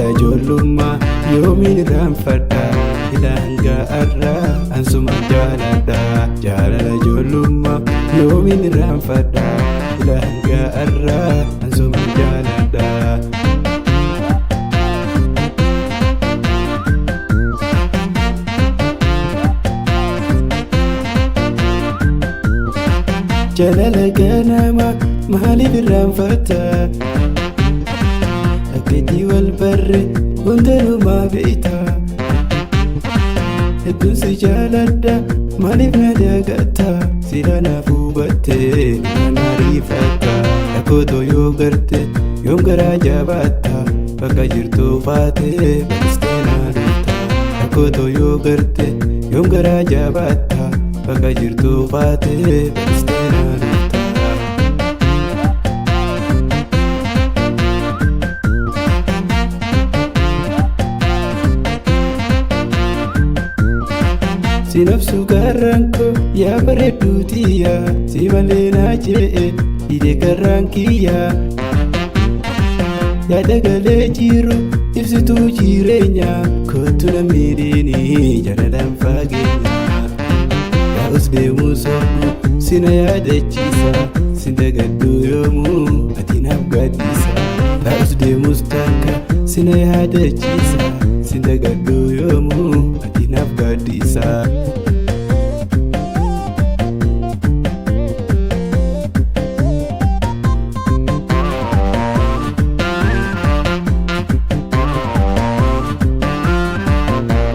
Jaalala ijoollummaa yoomiin irraanfadha ilanga arraa ansuma jaaladha. Jaalala ijoollummaa yoomiin irraanfadha ilanga arraa ansuma jaaladha. Jaalala ganama maaliif irraanfatta? Akkatii wal barre hundumaa beekta. Hedduun si jaaladha maaliif na dagatta? Sila naaf hubattee na ariifatta. Dhakootoo yoo garte yoom garaa jabaatta? Bakka jirtu faatee baristee na dhufta. Dhakootoo yoo garte yoom garaa jabaatta? Bakka jirtu faatee baristee na dhufta. Sinabsu garanko yaa bareedduu tiyya si malee naa je'e hidhee garaan kiyya. Yaada galee jiru ibsituu jireenya kootu na miidheenii jaalalaan fageenya. Taa'us deemuu sobbu sina yaadachiisa sin dagaddu yoomuu ati naaf gaaddisa. Taa'us deemus takka sina yaadachiisa sin dagaddu yoomuu ati naaf gaaddisa.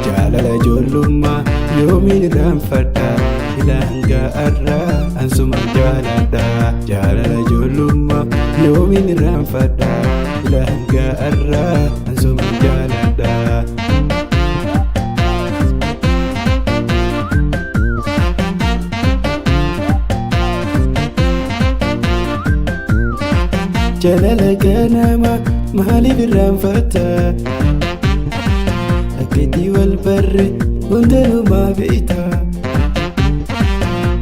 Jaalala ijoollummaa yoomiin irraanfadha ilanga arraa ansuma jaaladha. Jaalala ijoollummaa yoomiin irraanfadha ilanga arraa ansuma jaaladha. Jaalala ganama maaliif irraanfatta? Akkatii wal barre hundumaa beekta.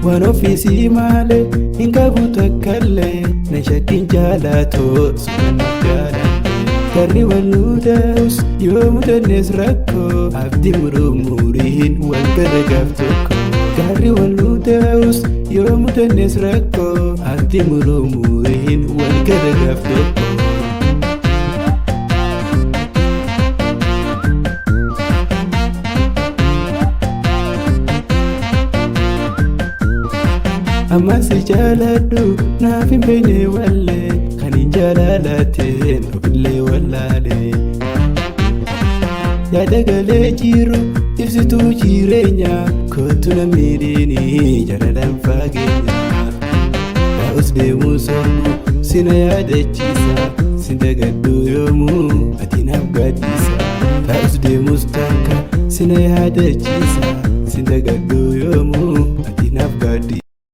Waan ofiisii malee hin qabu takkaallee na shakkiin jaalatoo suma jaaladhe. Garri wal nu ta'us yoo mudannees rakkoo abdii murmuriin wal gargaaf tokko. Garri wal nu ta'us yoo mudannees rakkoo abdii murmuriin wal gargaaf tokko. Amma si jaaladhu naaf hin beekne wallee kan hin jaalalateen ofillee wallaalee. Yaada galee jiru ibsituu jireenya kootu na miidheenii jaalalaan fageenya. Taa'us deemuu sobbu sina yaadachiisa sin dagaddu yoomuu ati naaf gaaddisa. Taa'us deemus takka sina yaadachiisa sin dagaddu yoomuu ati naaf gaaddisa.